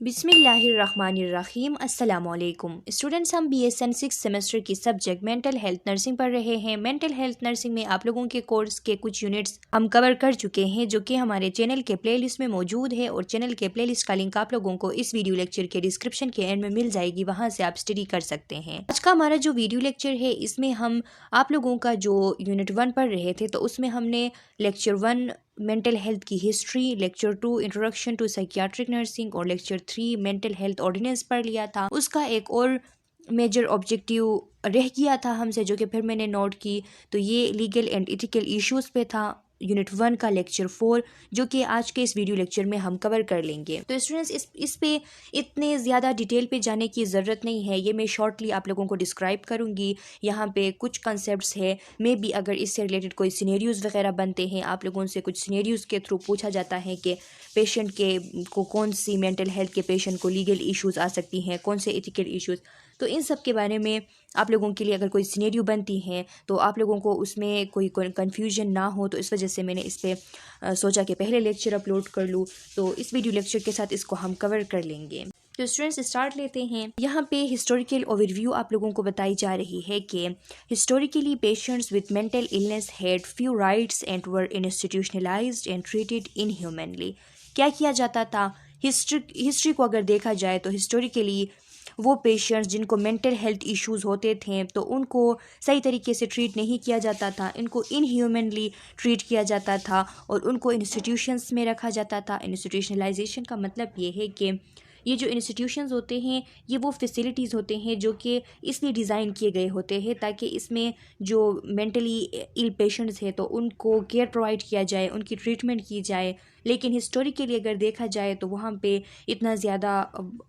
बिस्मिल्लाहिर्रहमानिर्रहीम अस्सलामुअलैकुम स्टूडेंट्स, हम BSN 6 सेमेस्टर की सब्जेक्ट मेंटल हेल्थ नर्सिंग पढ़ रहे हैं। मेंटल हेल्थ नर्सिंग में आप लोगों के कोर्स के कुछ यूनिट्स हम कवर कर चुके हैं, जो कि हमारे चैनल के प्लेलिस्ट में मौजूद है, और चैनल के प्लेलिस्ट का लिंक आप लोगों को इस वीडियो लेक्चर के डिस्क्रिप्शन के एंड में मिल जाएगी, वहाँ से आप स्टडी कर सकते हैं। आज का हमारा जो वीडियो लेक्चर है, इसमें हम आप लोगों का जो यूनिट 1 पढ़ रहे थे, तो उसमें हमने लेक्चर 1 मेंटल हेल्थ की history, lecture 2 introduction to psychiatric nursing और लेक्चर 3 मेंटल हेल्थ ऑर्डिनेंस पढ़ लिया था। उसका एक और मेजर ऑब्जेक्टिव रह गया था हमसे, जो कि फिर मैंने नोट की, तो ये लीगल एंड इथिकल इश्यूज पे था, यूनिट 1 का लेक्चर 4, जो कि आज के इस वीडियो लेक्चर में हम कवर कर लेंगे। तो स्टूडेंट्स, इस पे इतने ज़्यादा डिटेल पे जाने की ज़रूरत नहीं है, ये मैं शॉर्टली आप लोगों को डिस्क्राइब करूँगी। यहाँ पे कुछ कंसेप्ट्स है, मे बी अगर इससे रिलेटेड कोई सिनेरियोज़ वगैरह बनते हैं, आप लोगों से कुछ सिनेरियोज़ के थ्रू पूछा जाता है कि पेशेंट के को कौन सी मेंटल हेल्थ के पेशेंट को लीगल इश्यूज़ आ सकती हैं, कौन से एथिकल इश्यूज़, तो इन सब के बारे में आप लोगों के लिए अगर कोई सिनेरियो बनती हैं तो आप लोगों को उसमें कोई कन्फ्यूजन ना हो, तो इस वजह से मैंने इस पर सोचा कि पहले लेक्चर अपलोड कर लूँ, तो इस वीडियो लेक्चर के साथ इसको हम कवर कर लेंगे। तो स्टूडेंट्स, स्टार्ट लेते हैं। यहाँ पे हिस्टोरिकल ओवरव्यू आप लोगों को बताई जा रही है कि historically patients with mental illness had few rights and were institutionalised and treated inhumanly. क्या किया जाता था? हिस्ट्री को अगर देखा जाए तो हिस्टोरिकली वो पेशेंट्स जिनको मेंटल हेल्थ इश्यूज़ होते थे, तो उनको सही तरीके से ट्रीट नहीं किया जाता था, इनको इनह्यूमनली ट्रीट किया जाता था और उनको इंस्टीट्यूशंस में रखा जाता था। इंस्टीट्यूशनलाइजेशन का मतलब ये है कि ये जो इंस्टीट्यूशंस होते हैं, ये वो फैसिलिटीज़ होते हैं जो कि इसलिए डिज़ाइन किए गए होते हैं ताकि इसमें जो मेंटली इल पेशेंट्स हैं तो उनको केयर प्रोवाइड किया जाए, उनकी ट्रीटमेंट की जाए। लेकिन हिस्टोरिकली अगर देखा जाए तो वहाँ पे इतना ज़्यादा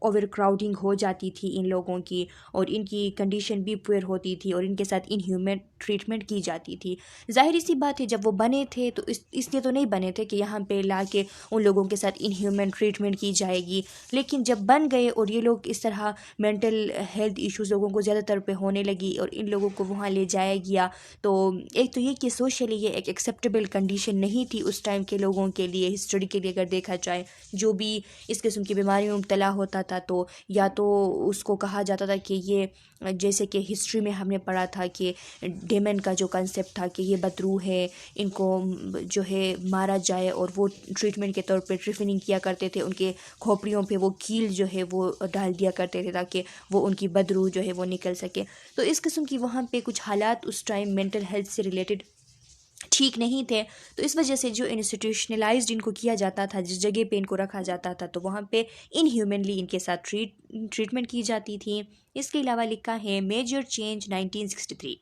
ओवर क्राउडिंग हो जाती थी इन लोगों की, और इनकी कंडीशन भी पुअर होती थी, और इनके साथ इनह्यूमन ट्रीटमेंट की जाती थी। ज़ाहिर सी बात है, जब वो बने थे तो इसलिए तो नहीं बने थे कि यहाँ पे ला के उन लोगों के साथ इनह्यूमन ट्रीटमेंट की जाएगी, लेकिन जब बन गए और ये लोग इस तरह मेंटल हेल्थ इश्यूज़ लोगों को ज़्यादातर पे होने लगी और इन लोगों को वहाँ ले जाया गया, तो एक तो ये कि सोशली ये एक एक्सेप्टेबल कंडीशन नहीं थी उस टाइम के लोगों के लिए। हिस्ट्री के लिए अगर देखा जाए, जो भी इस किस्म की बीमारियों में मुब्तला होता था तो या तो उसको कहा जाता था कि ये, जैसे कि हिस्ट्री में हमने पढ़ा था कि डेमन का जो कंसेप्ट था कि ये बदरू है, इनको जो है मारा जाए, और वो ट्रीटमेंट के तौर पे ट्रिफिनिंग किया करते थे, उनके खोपड़ियों पे वो कील जो है वो डाल दिया करते थे ताकि वो उनकी बदरू जो है वो निकल सके। तो इस किस्म की वहाँ पे कुछ हालात उस टाइम मेंटल हेल्थ से रिलेटेड ठीक नहीं थे, तो इस वजह से जो इंस्टीट्यूशनलाइज्ड इनको किया जाता था, जिस जगह पे इनको रखा जाता था, तो वहाँ पे इनह्यूमनली इनके साथ ट्रीटमेंट की जाती थी। इसके अलावा लिखा है मेजर चेंज 1963।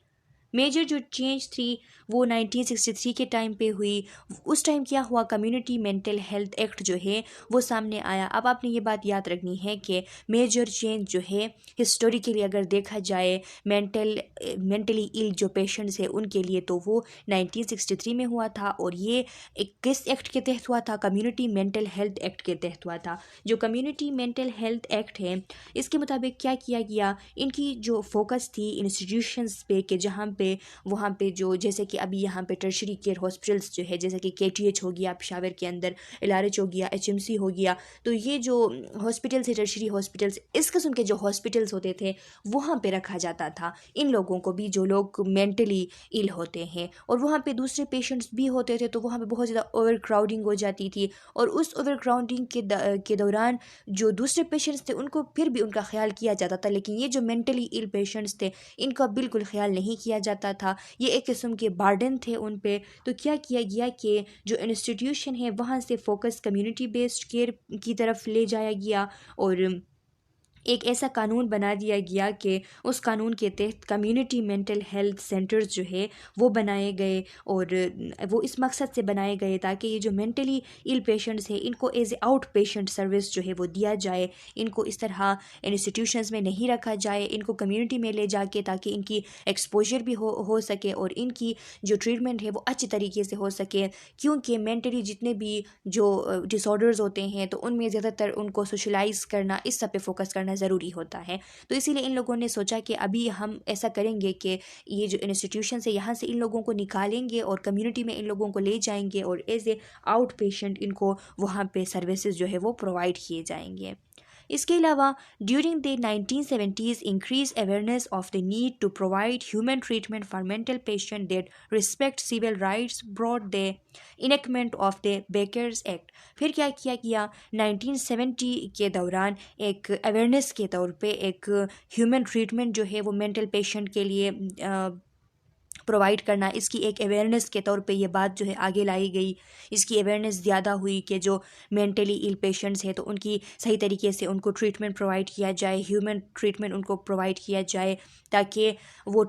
मेजर जो चेंज थी वो 1963 के टाइम पे हुई। उस टाइम क्या हुआ, कम्युनिटी मेंटल हेल्थ एक्ट जो है वो सामने आया। अब आपने ये बात याद रखनी है कि मेजर चेंज जो है हिस्टोरिकली अगर देखा जाए मेंटली इल जो पेशेंट्स हैं उनके लिए, तो वो 1963 में हुआ था, और ये एक किस एक्ट के तहत हुआ था? कम्युनिटी मेंटल हेल्थ एक्ट के तहत हुआ था। जो कम्युनिटी मेंटल हेल्थ एक्ट है, इसके मुताबिक क्या किया गया, इनकी जो फोकस थी इंस्टीट्यूशंस पे कि जहाँ पे वहाँ पे जो, जैसे कि अभी यहाँ पे टर्शरी केयर हॉस्पिटल्स जो है, जैसे कि KTH हो गया पेशावर के अंदर, LRH हो गया, HMC हो गया, तो ये जो हॉस्पिटल्स है टर्शरी हॉस्पिटल्स, इस किस्म के जो हॉस्पिटल्स होते थे वहाँ पे रखा जाता था इन लोगों को भी, जो लोग मेंटली इल होते हैं। और वहाँ पे दूसरे पेशेंट्स भी होते थे, तो वहाँ पे बहुत ज़्यादा ओवर क्राउडिंग हो जाती थी, और उस ओवर क्राउडिंग के दौरान जो दूसरे पेशेंट्स थे उनको फिर भी उनका ख्याल किया जाता था, लेकिन ये जो मेंटली इल पेशेंट्स थे इनका बिल्कुल ख्याल नहीं किया जाता था। ये एक किस्म के बार्डन थे उन पे। तो क्या किया गया कि जो इंस्टीट्यूशन है वहाँ से फोकस कम्युनिटी बेस्ड केयर की तरफ ले जाया गया, और एक ऐसा कानून बना दिया गया कि उस कानून के तहत कम्युनिटी मेंटल हेल्थ सेंटर्स जो है वो बनाए गए, और वो इस मकसद से बनाए गए ताकि ये जो मेंटली इल पेशेंट्स हैं इनको as a outpatient service जो है वो दिया जाए, इनको इस तरह इंस्टीट्यूशंस में नहीं रखा जाए, इनको कम्युनिटी में ले जाके ताकि इनकी एक्सपोजर भी हो सके और इनकी जो ट्रीटमेंट है वो अच्छी तरीके से हो सके। क्योंकि मेंटली जितने भी जो डिसऑर्डर्स होते हैं तो उनमें ज़्यादातर उनको सोशलाइज करना, इस सब पे फोकस करना ज़रूरी होता है। तो इसीलिए इन लोगों ने सोचा कि अभी हम ऐसा करेंगे कि ये जो इंस्टीट्यूशन है यहाँ से इन लोगों को निकालेंगे और कम्युनिटी में इन लोगों को ले जाएंगे, और एज ए आउट पेशेंट इनको वहाँ पे सर्विसेज जो है वो प्रोवाइड किए जाएंगे। इसके अलावा during the 1970s increase awareness of the need to provide human treatment for mental patient that respect civil rights brought the enactment of the Baker's act. फिर क्या किया गया, 1970 के दौरान एक अवेयरनेस के तौर पे एक ह्यूमन ट्रीटमेंट जो है वो मेंटल पेशेंट के लिए प्रोवाइड करना, इसकी एक अवेयरनेस के तौर पे ये बात जो है आगे लाई गई। इसकी अवेयरनेस ज़्यादा हुई कि जो मेंटली इल पेशेंट्स हैं तो उनकी सही तरीके से उनको ट्रीटमेंट प्रोवाइड किया जाए, ह्यूमन ट्रीटमेंट उनको प्रोवाइड किया जाए, ताकि वो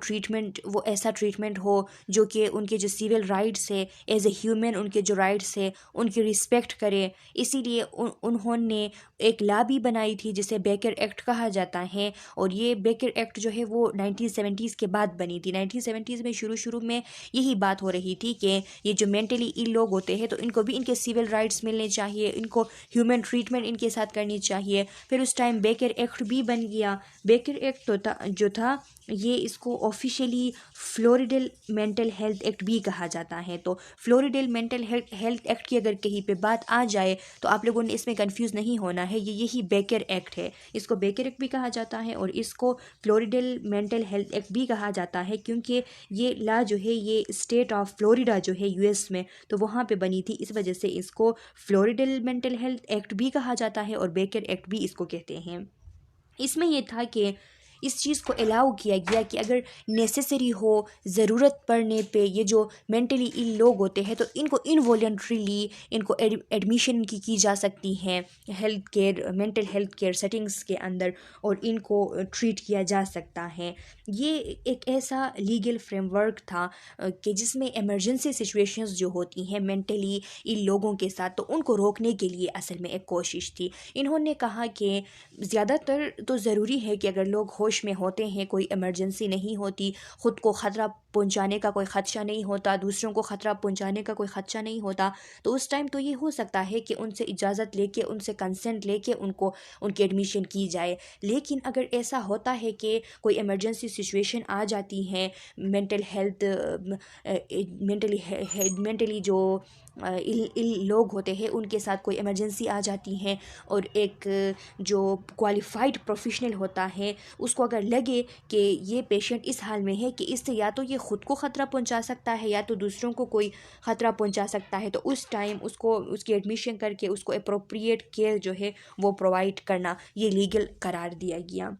ऐसा ट्रीटमेंट हो जो कि उनके जो सिविल राइट्स है एज ए ह्यूमन, उनके जो राइट्स है उनकी रिस्पेक्ट करे। इसीलिए उन्होंने एक लॉ भी बनाई थी जिसे बेकर एक्ट कहा जाता है, और ये बेकर एक्ट जो है वो 1970s के बाद बनी थी। 1970s में शुरू में यही बात हो रही थी कि ये जो मेंटली इल लोग होते हैं तो इनको भी इनके सिविल राइट्स मिलने चाहिए, इनको ह्यूमन ट्रीटमेंट इनके साथ करनी चाहिए। फिर उस टाइम बेकर एक्ट भी बन गया। बेकर एक्ट जो था ये इसको ऑफिशियली फ्लोरिडल मेंटल हेल्थ एक्ट भी कहा जाता है। तो फ्लोरिडल मेंटल हेल्थ एक्ट की अगर कहीं पे बात आ जाए तो आप लोगों ने इसमें कंफ्यूज नहीं होना है, ये यही बेकर एक्ट है। इसको बेकर एक्ट भी कहा जाता है और इसको फ्लोरिडल मेंटल हेल्थ एक्ट भी कहा जाता है, क्योंकि ये लॉ जो है ये स्टेट ऑफ फ्लोरिडा जो है यूएस में, तो वहाँ पे बनी थी। इस वजह से इसको फ्लोरिडल मेंटल हेल्थ एक्ट भी कहा जाता है और बेकर एक्ट भी इसको कहते हैं। इसमें यह था कि इस चीज़ को अलाउ किया गया कि अगर नेसेसरी हो, ज़रूरत पड़ने पे ये जो मेंटली इल लोग होते हैं तो इनको इनवॉलंटरीली इनको एडमिशन की जा सकती हैं health care, mental health care settings के अंदर, और इनको ट्रीट किया जा सकता है। ये एक ऐसा लीगल फ्रेमवर्क था कि जिसमें इमरजेंसी सिचुएशंस जो होती हैं मेंटली इल लोगों के साथ, तो उनको रोकने के लिए असल में एक कोशिश थी। इन्होंने कहा कि ज़्यादातर तो ज़रूरी है कि अगर लोग होश में होते हैं, कोई इमरजेंसी नहीं होती, ख़ुद को ख़तरा पहुंचाने का कोई ख़दशा नहीं होता, दूसरों को ख़तरा पहुंचाने का कोई ख़दशा नहीं होता, तो उस टाइम तो ये हो सकता है कि उनसे इजाज़त लेके, उनसे कंसेंट लेके उनको उनकी एडमिशन की जाए। लेकिन अगर ऐसा होता है कि कोई इमरजेंसी सिचुएशन आ जाती है, मेंटली जो इल लोग होते हैं उनके साथ कोई इमरजेंसी आ जाती है, और एक जो क्वालिफाइड प्रोफेशनल होता है उसको अगर लगे कि ये पेशेंट इस हाल में है कि इससे या तो ये ख़ुद को ख़तरा पहुंचा सकता है या तो दूसरों को कोई ख़तरा पहुंचा सकता है, तो उस टाइम उसको उसकी एडमिशन करके उसको अप्रोप्रिएट केयर जो है वो प्रोवाइड करना ये लीगल करार दिया गया।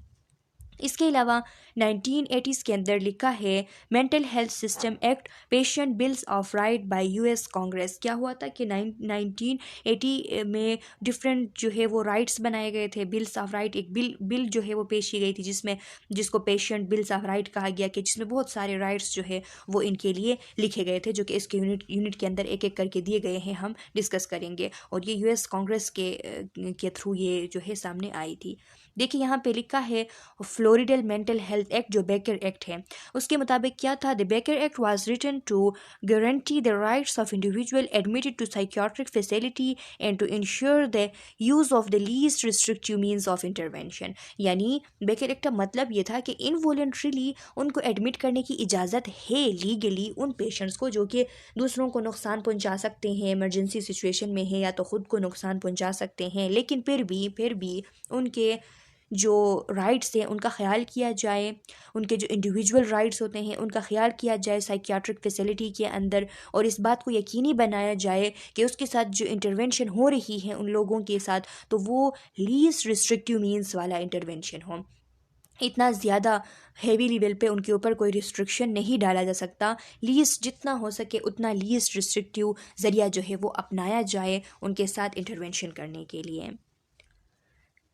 इसके अलावा 1980s के अंदर लिखा है mental health system act patient bills of right bye US Congress. क्या हुआ था कि 1980 में डिफरेंट जो है वो राइट्स बनाए गए थे, बिल्स ऑफ राइट, एक बिल जो है वो पेश की गई थी जिसको पेशेंट बिल्स ऑफ राइट कहा गया, कि जिसमें बहुत सारे राइट्स जो है वो इनके लिए लिखे गए थे, जो कि इसके यूनिट के अंदर एक एक करके दिए गए हैं, हम डिस्कस करेंगे। और ये यूएस कांग्रेस के थ्रू ये जो है सामने आई थी। देखिए यहाँ पे लिखा है फ्लोरिडल मेंटल हेल्थ एक्ट जो बेकर एक्ट है, उसके मुताबिक क्या था, the Baker act was written to guarantee the rights of individual admitted to psychiatric facility and to ensure the use of the least restrictive means of intervention. यानी Baker act का मतलब ये था कि इनवॉलंटरीली उनको एडमिट करने की इजाज़त है लीगली उन पेशेंट्स को जो कि दूसरों को नुकसान पहुंचा सकते हैं, इमरजेंसी सिचुएशन में है या तो ख़ुद को नुकसान पहुंचा सकते हैं, लेकिन फिर भी उनके जो राइट्स हैं उनका ख्याल किया जाए, उनके जो इंडिविजुअल राइट्स होते हैं उनका ख्याल किया जाए साइकियाट्रिक फैसिलिटी के अंदर, और इस बात को यकीनी बनाया जाए कि उसके साथ जो इंटरवेंशन हो रही है उन लोगों के साथ तो वो लीस्ट रिस्ट्रिक्टिव मीन्स वाला इंटरवेंशन हो। इतना ज़्यादा हेवी लेवल पे उनके ऊपर कोई रिस्ट्रिक्शन नहीं डाला जा सकता, लीस्ट जितना हो सके उतना लीस्ट रिस्ट्रिक्टिव ज़रिया जो है वो अपनाया जाए उनके साथ इंटरवेंशन करने के लिए।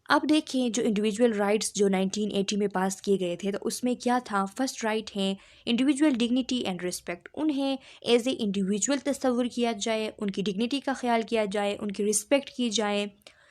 अब देखें जो इंडिविजुअल राइट्स जो 1980 में पास किए गए थे तो उसमें क्या था, फर्स्ट राइट है इंडिविजुअल डिग्निटी एंड रिस्पेक्ट, उन्हें एज ए इंडिविजुअल तस्वुर किया जाए, उनकी डिग्निटी का ख्याल किया जाए, उनकी रिस्पेक्ट की जाए।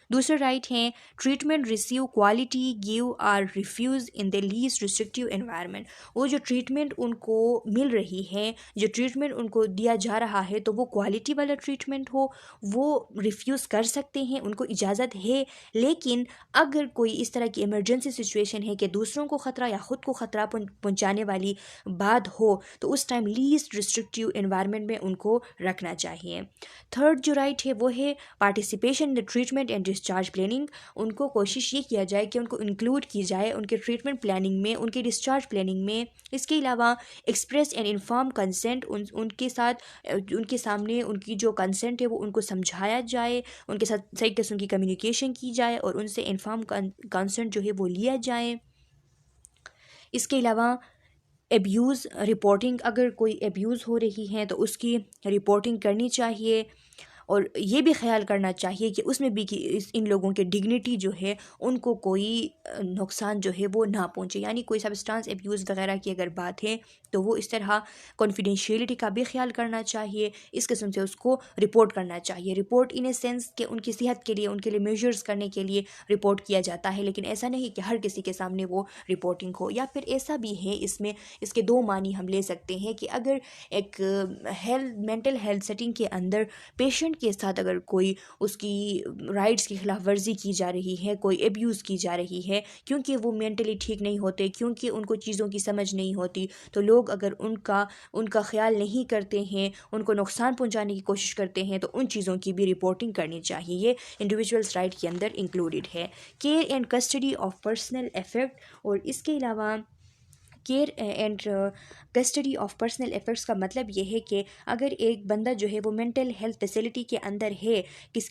दूसरा राइट है treatment receive quality give are refuse in the least restrictive environment, वो जो ट्रीटमेंट उनको मिल रही है, जो ट्रीटमेंट उनको दिया जा रहा है तो वो क्वालिटी वाला ट्रीटमेंट हो, वो रिफ्यूज़ कर सकते हैं, उनको इजाज़त है। लेकिन अगर कोई इस तरह की इमरजेंसी सिचुएशन है कि दूसरों को ख़तरा या ख़ुद को ख़तरा पहुँचाने वाली बात हो तो उस टाइम लीस्ट रिस्ट्रिक्टिव एनवायरनमेंट में उनको रखना चाहिए। थर्ड जो राइट है वो है participation in the treatment and discharge planning, उनको कोशिश ये किया जाए कि उनको इंक्लूड की जाए उनके ट्रीटमेंट प्लानिंग में, उनके डिस्चार्ज प्लानिंग में। इसके अलावा एक्सप्रेस एंड इन्फॉर्म कंसेंट, उनके साथ उनके सामने उनकी जो कंसेंट है वो उनको समझाया जाए, उनके साथ सही किस्म की कम्युनिकेशन की जाए और उनसे इन्फॉर्म कंसेंट जो है वो लिया जाए। इसके अलावा एब्यूज़ रिपोर्टिंग, अगर कोई एब्यूज़ हो रही है तो उसकी रिपोर्टिंग करनी चाहिए और ये भी ख्याल करना चाहिए कि उसमें भी कि इन लोगों के डिग्निटी जो है उनको कोई नुकसान जो है वो ना पहुंचे। यानी कोई सब्सटेंस एब्यूज़ वगैरह की अगर बात है तो वो इस तरह कॉन्फिडेंशियलिटी का भी ख्याल करना चाहिए, इस किस्म से उसको रिपोर्ट करना चाहिए। रिपोर्ट इन ए सेंस कि उनकी सेहत के लिए, उनके लिए मेजर्स करने के लिए रिपोर्ट किया जाता है, लेकिन ऐसा नहीं कि हर किसी के सामने वो रिपोर्टिंग हो। या फिर ऐसा भी है, इसमें इसके दो मानी हम ले सकते हैं कि अगर एक मेंटल हेल्थ सेटिंग के अंदर पेशेंट के साथ अगर कोई उसकी राइट्स की खिलाफ वर्जी की जा रही है, कोई एब्यूज़ की जा रही है क्योंकि वो मेंटली ठीक नहीं होते, क्योंकि उनको चीज़ों की समझ नहीं होती, तो लोग अगर उनका ख्याल नहीं करते हैं, उनको नुकसान पहुंचाने की कोशिश करते हैं, तो उन चीज़ों की भी रिपोर्टिंग करनी चाहिए। ये इंडिविजुअल्स राइट के अंदर इंक्लूडेड है। Care and custody of personal effect, और इसके अलावा care and custody of personal effects का मतलब ये है कि अगर एक बंदा जो है वो मेंटल हेल्थ फैसिलिटी के अंदर है,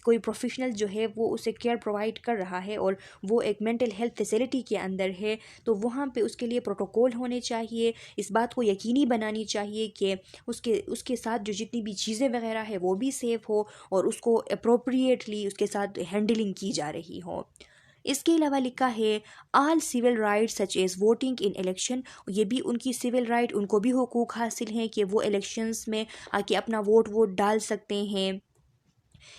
कोई प्रोफेशनल जो है वो उसे केयर प्रोवाइड कर रहा है और वो एक मेंटल हेल्थ फैसिलिटी के अंदर है, तो वहाँ पे उसके लिए प्रोटोकॉल होने चाहिए। इस बात को यकीनी बनानी चाहिए कि उसके साथ जो जितनी भी चीज़ें वगैरह है वो भी सेफ़ हो और उसको अप्रोप्रिएटली उसके साथ हैंडलिंग की जा रही हो। इसके अलावा लिखा है all civil rights such as voting in election, ये भी उनकी सिविल राइट, उनको भी हुकूक हासिल हैं कि वो इलेक्शंस में आके अपना वोट डाल सकते हैं।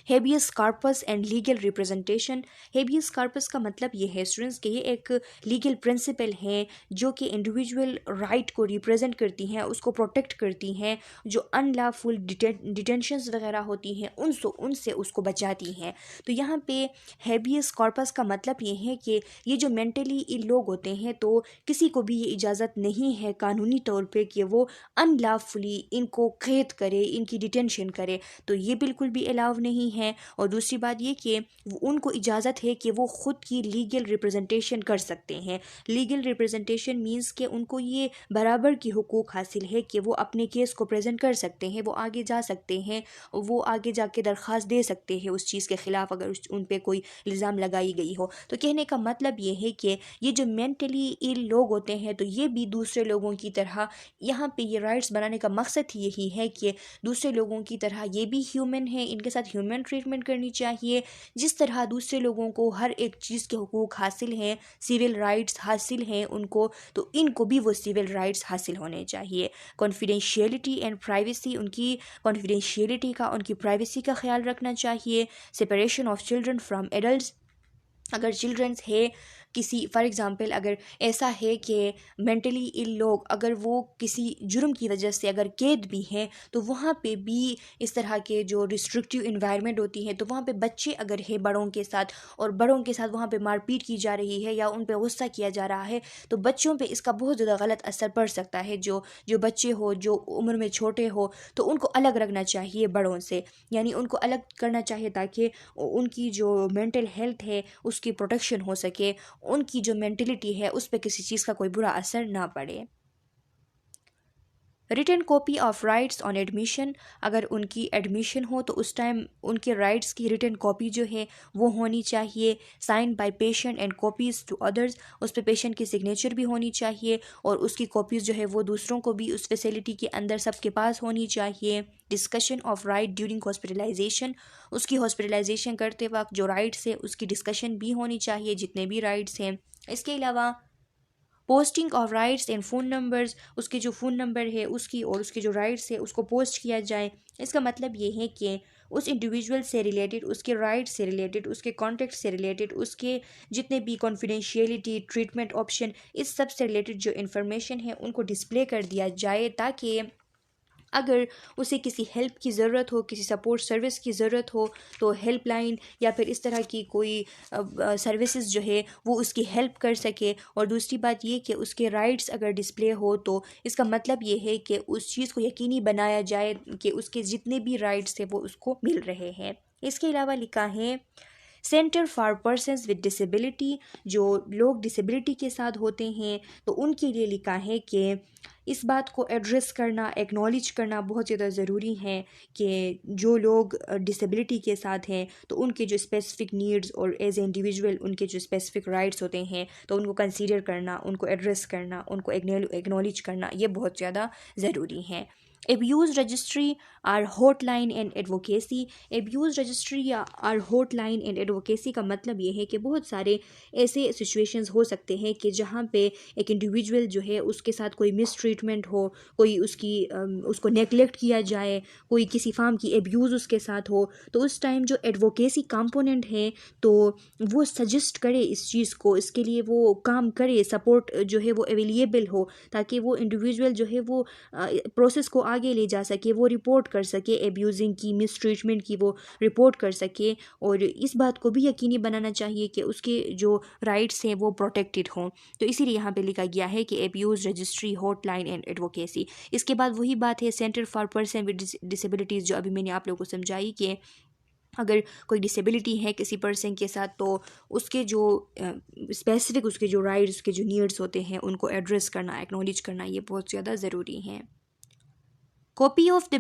Habeas corpus and legal representation, habeas corpus का मतलब ये है स्टूडेंट्स कि ये एक लीगल प्रिंसिपल है जो कि इंडिविजुअल राइट को रिप्रेजेंट करती हैं, उसको प्रोटेक्ट करती हैं। जो अनलॉफुल डिटेंशंस वगैरह होती हैं उनसे उसको बचाती हैं। तो यहाँ पे हेबियस कार्पस का मतलब ये है कि ये जो मेंटली इल लोग होते हैं तो किसी को भी ये इजाज़त नहीं है कानूनी तौर पे कि वो अनलॉफुली इनको कैद करे, इनकी डिटेंशन करे, तो ये बिल्कुल भी अलाउ नहीं है। और दूसरी बात ये कि उनको इजाज़त है कि वो ख़ुद की लीगल रिप्रेजेंटेशन कर सकते हैं। लीगल रिप्रेजेंटेशन मींस कि उनको ये बराबर की हुकूक हासिल है कि वो अपने केस को प्रेजेंट कर सकते हैं, वो आगे जा सकते हैं, वो आगे जाके दरख्वास्त दे सकते हैं उस चीज़ के ख़िलाफ़ अगर उन पर कोई इल्ज़ाम लगाई गई हो। तो कहने का मतलब ये है कि ये जो मेंटली इल लोग होते हैं तो ये भी दूसरे लोगों की तरह, यहाँ पे ये राइट्स बनाने का मकसद ही यही है कि दूसरे लोगों की तरह ये भी ह्यूमन है, इनके साथ ह्यूमन ट्रीटमेंट करनी चाहिए। जिस तरह दूसरे लोगों को हर एक चीज़ के हुकूक हासिल हैं, सिविल राइट्स हासिल हैं उनको, तो इनको भी वो सिविल राइट्स हासिल होने चाहिए। कॉन्फिडेंशियलिटी एंड प्राइवेसी, उनकी कॉन्फिडेंशियलिटी का, उनकी प्राइवेसी का ख्याल रखना चाहिए। Separation of children from adults, अगर चिल्ड्रंस है किसी, फॉर एग्ज़ाम्पल अगर ऐसा है कि मेंटली इल लोग अगर वो किसी जुर्म की वजह से अगर कैद भी हैं, तो वहाँ पे भी इस तरह के जो रिस्ट्रिक्टिव इन्वायरमेंट होती है, तो वहाँ पे बच्चे अगर है बड़ों के साथ और बड़ों के साथ वहाँ पे मारपीट की जा रही है या उन पे गुस्सा किया जा रहा है, तो बच्चों पे इसका बहुत ज़्यादा गलत असर पड़ सकता है। जो जो बच्चे हो, जो उम्र में छोटे हो, तो उनको अलग रखना चाहिए बड़ों से, यानी उनको अलग करना चाहिए ताकि उनकी जो मेंटल हेल्थ है उसकी प्रोटेक्शन हो सके, उनकी जो मेंटलिटी है उस पर किसी चीज़ का कोई बुरा असर ना पड़े। Written copy of rights on admission, अगर उनकी एडमिशन हो तो उस टाइम उनके राइट्स की रिटन कॉपी जो है वो होनी चाहिए। Sign by patient and copies to others, उस पर पेशेंट की सिग्नेचर भी होनी चाहिए और उसकी कॉपीज़ जो है वो दूसरों को भी उस फैसिलिटी के अंदर सबके पास होनी चाहिए। Discussion of right during hospitalisation, उसकी हॉस्पिटलाइजेशन करते वक्त जो राइट्स है उसकी डिस्कशन भी होनी चाहिए, जितने भी राइट्स हैं। इसके अलावा posting of rights and phone numbers, उसके जो फ़ोन नंबर है उसकी और उसके जो राइट्स है उसको पोस्ट किया जाए। इसका मतलब ये है कि उस इंडिविजुअल से रिलेटेड, उसके राइट्स से रिलेटेड, उसके कॉन्टेक्ट से रिलेटेड, उसके जितने भी कॉन्फिडेंशियलिटी, ट्रीटमेंट ऑप्शन, इस सब से रिलेटेड जो इन्फॉर्मेशन है उनको डिस्प्ले कर दिया जाए, ताकि अगर उसे किसी हेल्प की ज़रूरत हो, किसी सपोर्ट सर्विस की ज़रूरत हो, तो हेल्पलाइन या फिर इस तरह की कोई सर्विसेज जो है वो उसकी हेल्प कर सके। और दूसरी बात ये कि उसके राइट्स अगर डिस्प्ले हो तो इसका मतलब ये है कि उस चीज़ को यकीनी बनाया जाए कि उसके जितने भी राइट्स थे वो उसको मिल रहे हैं। इसके अलावा लिखा है centre for persons with disability, जो लोग डिसेबिलिटी के साथ होते हैं तो उनके लिए लिखा है कि इस बात को एड्रेस करना, एक्नॉलेज करना बहुत ज़्यादा ज़रूरी है कि जो लोग डिसेबिलिटी के साथ हैं तो उनके जो स्पेसिफ़िक नीड्स और एज ए इंडिविजुअल उनके जो स्पेसिफ़िक राइट्स होते हैं तो उनको कंसीडर करना, उनको एड्रेस करना, उनको एक्नॉलेज करना, ये बहुत ज़्यादा ज़रूरी है। Abuse registry or hotline and advocacy. Abuse registry या आर हॉटलाइन एंड एडवोकेसी का मतलब ये है कि बहुत सारे ऐसे सिचुएशंस हो सकते हैं कि जहाँ पे एक इंडिविजुअल जो है उसके साथ कोई मिस ट्रीटमेंट हो, कोई उसको नेगलेक्ट किया जाए, कोई किसी फार्म की एब्यूज़ उसके साथ हो, तो उस टाइम जो एडवोकेसी कंपोनेंट है तो वो सजेस्ट करे इस चीज़ को, इसके लिए वो काम करे, सपोर्ट जो है वो अवेलेबल हो ताकि वो इंडिविजुअल जो है वो प्रोसेस को आगे ले जा सके, वो रिपोर्ट कर सके, एब्यूजिंग की, मिस ट्रीटमेंट की वो रिपोर्ट कर सके। और इस बात को भी यकीनी बनाना चाहिए कि उसके जो राइट्स हैं वो प्रोटेक्टेड हों। तो इसीलिए यहाँ पे लिखा गया है कि abuse registry hotline and advocacy. इसके बाद वही बात है centre for person with disabilities, जो अभी मैंने आप लोगों को समझाई कि अगर कोई डिसेबिलिटी है किसी पर्सन के साथ तो उसके जो स्पेसिफिक उसके जो राइट्स, उसके जो नीड्स होते हैं उनको एड्रेस करना, एक्नॉलेज करना, ये बहुत ज़्यादा ज़रूरी है। Copy of the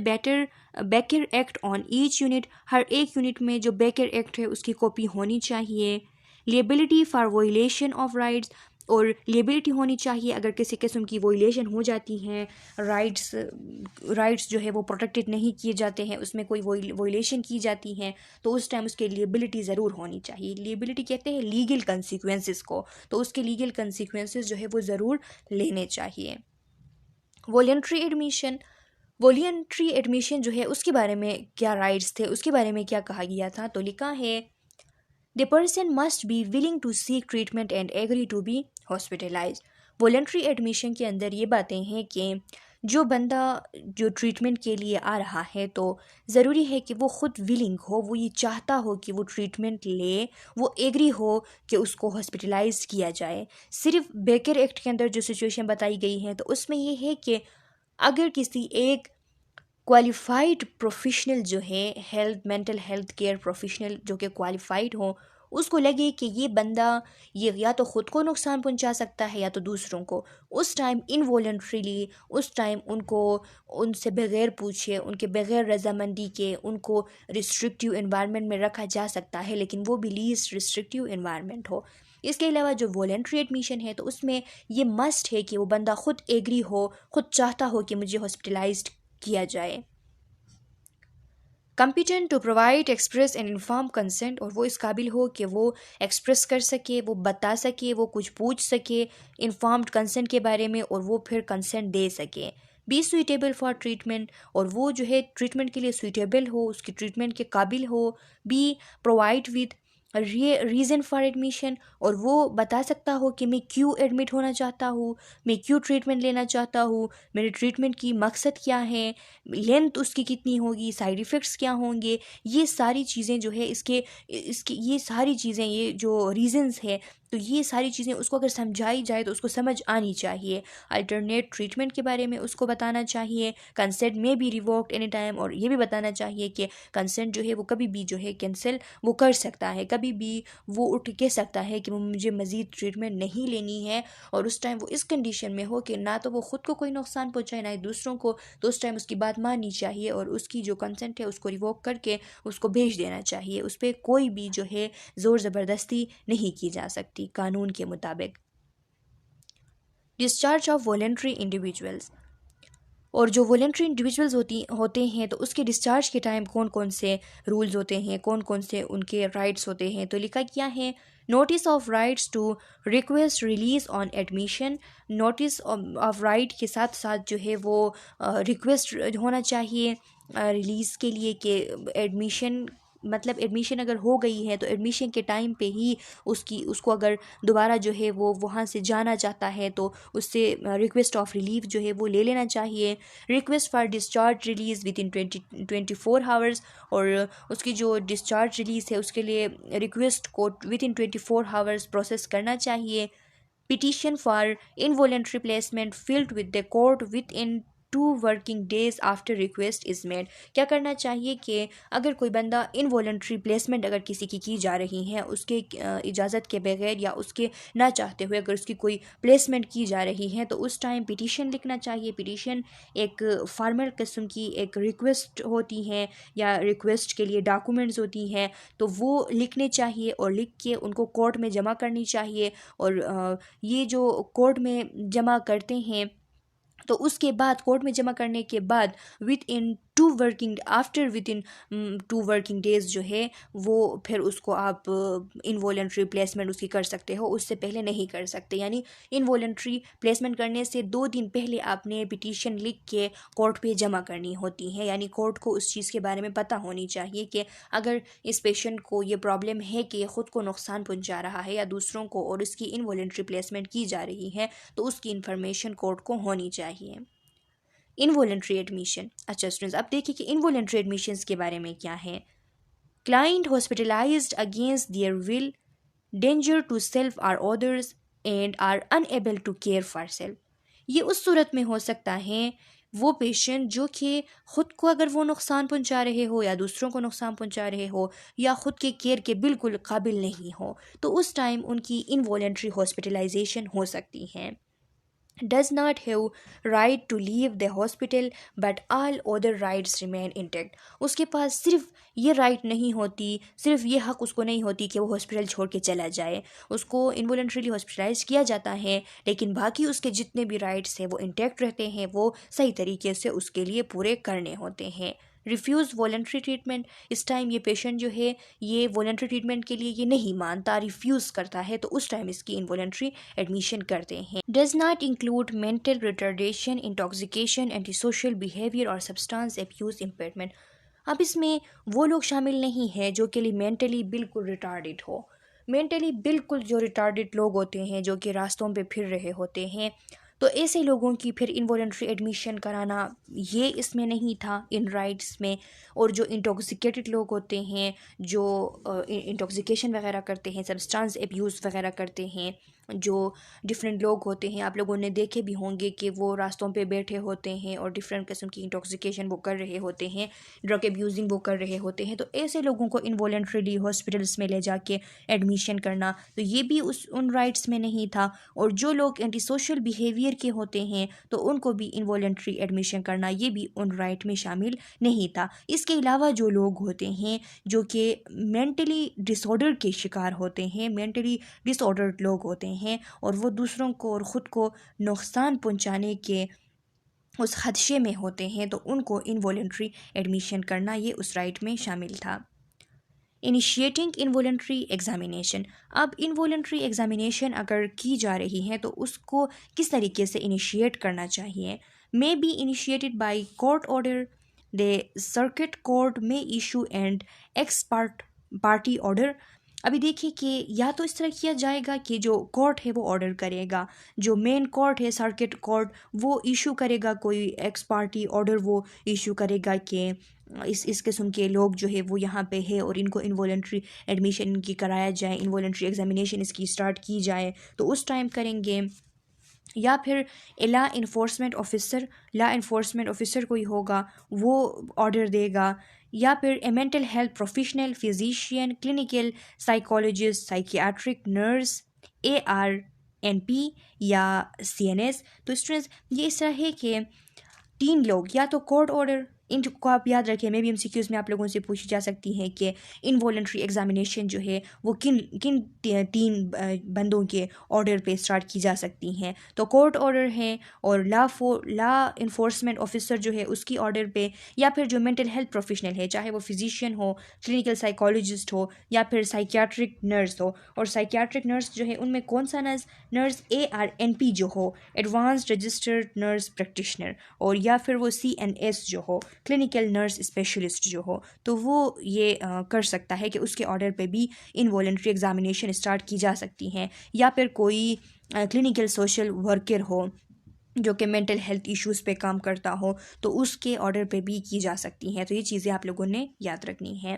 Baker Act on each unit. हर एक यूनिट में जो बेकर एक्ट है उसकी कॉपी होनी चाहिए। लिएबिलिटी फॉर वोलेशन ऑफ राइट्स, और लिएबिलिटी होनी चाहिए अगर किसी किस्म की वोलेशन हो जाती हैं, राइट्स जो है वो प्रोटेक्टेड नहीं किए जाते हैं, उसमें कोई वोलेशन की जाती हैं तो उस टाइम उसके लिएबिलिटी ज़रूर होनी चाहिए। लिएबिलिटी कहते हैं लीगल कंसिक्वेंसेस को, तो उसके लीगल कंसिक्वेंसेस जो है वो ज़रूर लेने चाहिए। वॉलंटरी एडमिशन जो है उसके बारे में क्या राइट्स थे, उसके बारे में क्या कहा गया था, तो लिखा है the person must be willing to seek treatment and agree to be hospitalise. Voluntary admission के अंदर ये बातें हैं कि जो बंदा जो ट्रीटमेंट के लिए आ रहा है तो ज़रूरी है कि वो ख़ुद विलिंग हो, वो ये चाहता हो कि वो ट्रीटमेंट ले, वो एग्री हो कि उसको हॉस्पिटलाइज किया जाए। सिर्फ बेकर एक्ट के अंदर जो सिचुएशन बताई गई है तो उसमें ये है कि अगर किसी एक क्वालिफाइड प्रोफेशनल जो है मेंटल हेल्थ केयर प्रोफेशनल जो कि क्वालिफाइड हो, उसको लगे कि ये बंदा ये या तो ख़ुद को नुकसान पहुंचा सकता है या तो दूसरों को, उस टाइम इनवॉलंटरीली उस टाइम उनको उनसे बग़ैर पूछे, उनके बग़ैर रजामंदी के उनको रिस्ट्रिक्टिव एनवायरनमेंट में रखा जा सकता है, लेकिन वो भी लीस्ट रिस्ट्रिक्टिव एनवायरनमेंट हो। इसके अलावा जो वॉलंटरी एडमिशन है तो उसमें ये मस्ट है कि वो बंदा ख़ुद एग्री हो, ख़ुद चाहता हो कि मुझे हॉस्पिटलाइज्ड किया जाए। Competent to provide express and inform consent, और वो इस काबिल हो कि वो एक्सप्रेस कर सके, वो बता सके, वो कुछ पूछ सके इन्फॉर्म्ड कंसेंट के बारे में और वो फिर कंसेंट दे सके। बी सुइटेबल फॉर ट्रीटमेंट, और वो जो है ट्रीटमेंट के लिए सुइटेबल हो, उसकी ट्रीटमेंट के काबिल हो। Be provide with reason for admission, और वो बता सकता हो कि मैं क्यों एडमिट होना चाहता हूँ, मैं क्यों ट्रीटमेंट लेना चाहता हूँ, मेरे ट्रीटमेंट की मकसद क्या है, लेंथ उसकी कितनी होगी, साइड इफ़ेक्ट्स क्या होंगे, ये सारी चीज़ें जो है इसके ये सारी चीज़ें, ये जो रीज़न्स है तो ये सारी चीज़ें उसको अगर समझाई जाए तो उसको समझ आनी चाहिए। अल्टरनेट ट्रीटमेंट के बारे में उसको बताना चाहिए। कंसेंट में भी रिवोक्ड एनी टाइम, और ये भी बताना चाहिए कि कंसेंट जो है वो कभी भी जो है कैंसिल वो कर सकता है, कभी भी वो उठ कह सकता है कि मुझे मज़ीद ट्रीटमेंट नहीं लेनी है, और उस टाइम वो इस कंडीशन में हो कि ना तो वो ख़ुद को कोई नुकसान पहुँचाए ना ही दूसरों को, तो उस टाइम उसकी बात माननी चाहिए और उसकी जो कंसेंट है उसको रिवोक करके उसको भेज देना चाहिए। उस पर कोई भी जो है ज़ोर ज़बरदस्ती नहीं की जा सकती कानून के मुताबिक। डिस्चार्ज ऑफ वॉलंटरी इंडिविजुअल्स, और जो वॉलंटरी इंडिविजुअल्स होते हैं तो उसके डिस्चार्ज के टाइम कौन कौन से रूल्स होते हैं, कौन कौन से उनके राइट्स होते हैं, तो लिखा क्या है notice of rights to request release on admission. Notice of right के साथ साथ जो है वो रिक्वेस्ट होना चाहिए रिलीज़ के लिए कि एडमिशन, मतलब एडमिशन अगर हो गई है तो एडमिशन के टाइम पे ही उसको अगर दोबारा जो है वो वहाँ से जाना चाहता है तो उससे रिक्वेस्ट ऑफ रिलीफ जो है वो ले लेना चाहिए। Request for discharge release with in 24 hours, और उसकी जो डिस्चार्ज रिलीज़ है उसके लिए रिक्वेस्ट को विद इन 24 आवर्स प्रोसेस करना चाहिए। Petition for involuntary placement filled with the court with in 2 working days after request is made. क्या करना चाहिए कि अगर कोई बंदा इनवॉलंटरी प्लेसमेंट अगर किसी की जा रही है, उसके इजाज़त के बगैर या उसके ना चाहते हुए अगर उसकी कोई प्लेसमेंट की जा रही है, तो उस टाइम पिटीशन लिखना चाहिए। पिटीशन एक फॉर्मल किस्म की एक रिक्वेस्ट होती हैं या रिक्वेस्ट के लिए डॉक्यूमेंट्स होती हैं, तो वो लिखने चाहिए और लिख के उनको कोर्ट में जमा करनी चाहिए। और ये जो कोर्ट में जमा करते हैं, तो उसके बाद कोर्ट में जमा करने के बाद विद इन 2 वर्किंग डेज़ जो है वो फिर उसको आप इनवॉलेंट्री प्लेसमेंट उसकी कर सकते हो, उससे पहले नहीं कर सकते। यानी इनवॉलेंट्री प्लेसमेंट करने से 2 दिन पहले आपने पिटीशन लिख के कोर्ट पे जमा करनी होती है। यानी कोर्ट को उस चीज़ के बारे में पता होनी चाहिए कि अगर इस पेशेंट को ये प्रॉब्लम है कि ख़ुद को नुकसान पहुंचा रहा है या दूसरों को, और उसकी इनवॉलेंट्री प्लेसमेंट की जा रही है, तो उसकी इन्फॉर्मेशन कोर्ट को होनी चाहिए। Involuntary admission. अच्छा स्टूडेंट्स, अब देखिए कि इनवॉलेंट्री एडमिशन्स के बारे में क्या है। Client hospitalised against their will, danger to self और others and are unable to care for self. ये उस सूरत में हो सकता है वो पेशेंट जो कि ख़ुद को अगर वो नुकसान पहुंचा रहे हो या दूसरों को नुकसान पहुंचा रहे हो या ख़ुद के केयर के बिल्कुल काबिल नहीं हो, तो उस टाइम उनकी इनवॉलेंट्री हॉस्पिटलाइजेशन हो सकती है। does not have right to leave the hospital but all other rights remain intact। उसके पास सिर्फ ये राइट नहीं होती, सिर्फ ये हक उसको नहीं होती कि वो हॉस्पिटल छोड़ के चला जाए। उसको इनवॉलंटरीली हॉस्पिटलाइज किया जाता है, लेकिन बाकी उसके जितने भी राइट्स हैं वो इंटैक्ट रहते हैं, वो सही तरीके से उसके लिए पूरे करने होते हैं। Refuse voluntary treatment. इस टाइम ये पेशेंट जो है ये वॉलंटरी ट्रीटमेंट के लिए ये नहीं मानता, रिफ्यूज़ करता है, तो उस टाइम इसकी इनवॉलंटरी एडमिशन करते हैं। Does not include mental retardation, intoxication, anti social behaviour और सब्सटेंस एब्यूज़ इम्पेयरमेंट। अब इसमें वो लोग शामिल नहीं हैं जो कि मेंटली बिल्कुल रिटार्डेड हो। मेंटली बिल्कुल जो रिटार्डेड लोग होते हैं, जो कि रास्तों पे फिर रहे होते हैं, तो ऐसे लोगों की फिर इनवॉलंटरी एडमिशन कराना ये इसमें नहीं था इन राइट्स में। और जो इंटॉक्सिकेटेड लोग होते हैं, जो इंटॉक्सिकेशन वगैरह करते हैं, सब्सटेंस एब्यूज़ वगैरह करते हैं, जो डिफरेंट लोग होते हैं, आप लोगों ने देखे भी होंगे कि वो रास्तों पे बैठे होते हैं और डिफरेंट किस्म की इंटॉक्सिकेशन वो कर रहे होते हैं, ड्रग एब्यूजिंग वो कर रहे होते हैं, तो ऐसे लोगों को इनवॉलंटरीली हॉस्पिटल्स में ले जाके एडमिशन करना, तो ये भी उन राइट्स में नहीं था। और जो लोग एंटी सोशल बिहेवियर के होते हैं, तो उनको भी इनवॉलंटरी एडमिशन करना ये भी उन राइट में शामिल नहीं था। इसके अलावा जो लोग होते हैं जो कि मेंटली डिसऑर्डर के शिकार होते हैं, मेंटली डिसऑर्डर्ड लोग होते हैं, और वो दूसरों को और ख़ुद को नुकसान पहुंचाने के उस खदशे में होते हैं, तो उनको इनवॉलंटरी एडमिशन करना ये उस राइट में शामिल था। Initiating involuntary examination. अब इनवॉलंटरी एग्जामिनेशन अगर की जा रही है तो उसको किस तरीके से इनिशिएट करना चाहिए। May be initiated by court order, the circuit court में issue and expert party order. अभी देखिए कि या तो इस तरह किया जाएगा कि जो कोर्ट है वो ऑर्डर करेगा, जो मेन कोर्ट है सर्किट कोर्ट वो इशू करेगा, कोई एक्स पार्टी ऑर्डर वो इशू करेगा कि इस किस्म के लोग जो है वो यहाँ पे है और इनको इनवॉलंटरी एडमिशन इनकी कराया जाए, इनवॉलंटरी एग्जामिनेशन इसकी स्टार्ट की जाए, तो उस टाइम करेंगे। या फिर लॉ इन्फोर्समेंट ऑफिसर कोई होगा वो ऑर्डर देगा, या फिर ए mental health professional, physician, clinical psychologist, psychiatric nurse, ARNP या CNS। तो स्टूडेंट्स ये इस तरह है कि 3 लोग, या तो कोर्ट ऑर्डर, इनको आप याद रखें, मे बी MCQs में आप लोगों से पूछी जा सकती हैं कि इनवॉलंटरी एग्जामिनेशन जो है वो किन किन 3 बंदों के ऑर्डर पे स्टार्ट की जा सकती हैं। तो कोर्ट ऑर्डर है, और लॉ इन्फोर्समेंट ऑफिसर जो है उसकी ऑर्डर पे, या फिर जो मेंटल हेल्थ प्रोफेशनल है, चाहे वो फिजिशियन हो, क्लिनिकल साइकोलॉजिस्ट हो, या फिर साइकियाट्रिक नर्स हो। और साइकियाट्रिक नर्स जो है उनमें कौन सा नर्स ARNP जो हो, एडवांस्ड रजिस्टर्ड नर्स प्रैक्टिशनर, और या फिर वो CNS जो हो, क्लिनिकल नर्स स्पेशलिस्ट जो हो, तो वो ये कर सकता है कि उसके ऑर्डर पे भी इनवॉलंटरी एग्जामिनेशन स्टार्ट की जा सकती हैं। या फिर कोई क्लिनिकल सोशल वर्कर हो जो कि मेंटल हेल्थ इश्यूज़ पे काम करता हो, तो उसके ऑर्डर पे भी की जा सकती हैं। तो ये चीज़ें आप लोगों ने याद रखनी है।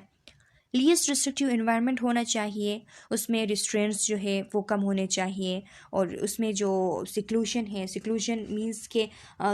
लीस्ट रिस्ट्रिक्टिव इन्वायरमेंट होना चाहिए, उसमें रिस्ट्रेंट्स जो है वो कम होने चाहिए, और उसमें जो सिक्लूशन है, सिक्लूशन मींस के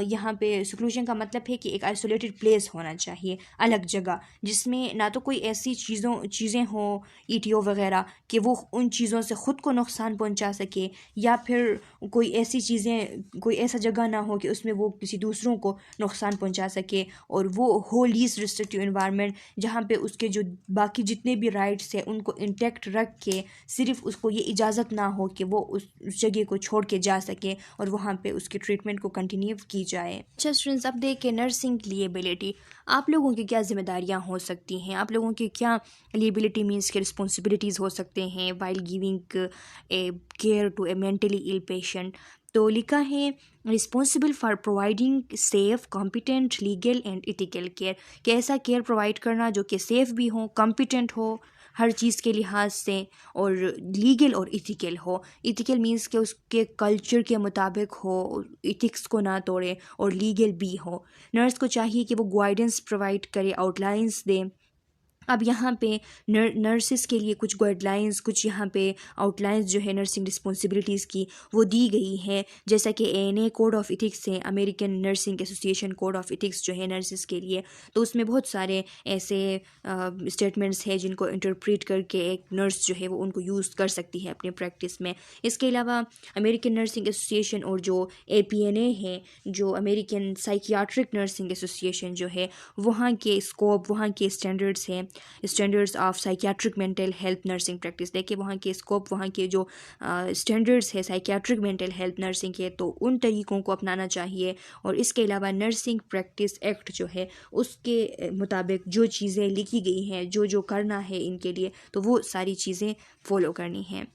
यहाँ पे सिक्लूशन का मतलब है कि एक आइसोलेटेड प्लेस होना चाहिए, अलग जगह, जिसमें ना तो कोई ऐसी चीज़ें हों ईटीओ वगैरह कि वो उन चीज़ों से ख़ुद को नुकसान पहुंचा सके, या फिर कोई ऐसी चीज़ें, कोई ऐसा जगह ना हो कि उसमें वो किसी दूसरों को नुकसान पहुंचा सके, और वो हो लीस्ट रिस्ट्रिक्टिव इन्वायरमेंट जहाँ पे उसके जो बाकी जितने भी राइट्स हैं उनको इंटैक्ट रख के सिर्फ उसको ये इजाज़त ना हो कि वो उस जगह को छोड़ के जा सके और वहाँ पे उसकी ट्रीटमेंट को कंटिन्यू की जाए। अच्छा स्टूडेंट्स, अब देखें नर्सिंग लिएबिलिटी। आप लोगों की क्या जिम्मेदारियाँ हो सकती हैं, आप लोगों की क्या लिएबिलिटी मीन्स के रिस्पॉन्सिबिलिटीज़ हो सकते हैं while giving a care to a mentally ill patient. तो लिखा है responsible for providing safe, competent, legal and ethical care, कि ऐसा केयर प्रोवाइड करना जो कि सेफ़ भी हो, कॉम्पिटेंट हो हर चीज़ के लिहाज से, और लीगल और इथिकल हो। इथिकल मीन्स के उसके कल्चर के मुताबिक हो, इथिक्स को ना तोड़े, और लीगल भी हो। नर्स को चाहिए कि वो गाइडेंस प्रोवाइड करे, आउटलाइंस दे। अब यहाँ पे नर्सिस के लिए कुछ गाइडलाइंस, कुछ यहाँ पे आउटलाइंस जो है नर्सिंग रिस्पॉन्सिबिलिटीज़ की वो दी गई है, जैसा कि ANA कोड ऑफ इथिक्स है, American nursing association code of ethics जो है नर्सिस के लिए। तो उसमें बहुत सारे ऐसे स्टेटमेंट्स हैं जिनको इंटरप्रेट करके एक नर्स जो है वो उनको यूज़ कर सकती है अपनी प्रैक्टिस में। इसके अलावा अमेरिकन नर्सिंग एसोसिएशन और जो APNA है, जो अमेरिकन साइकियाट्रिक नर्सिंग एसोसिएशन जो है, वहाँ के स्कोप, वहाँ के स्टैंडर्ड्स हैं, standards of psychiatric mental health nursing practice. देखिए वहाँ के स्कोप, वहाँ के जो स्टैंडर्ड्स है साइकियाट्रिक मेंटल हेल्थ नर्सिंग के, तो उन तरीक़ों को अपनाना चाहिए। और इसके अलावा नर्सिंग प्रैक्टिस एक्ट जो है उसके मुताबिक जो चीज़ें लिखी गई हैं, जो जो करना है इनके लिए, तो वो सारी चीज़ें फ़ॉलो करनी हैं।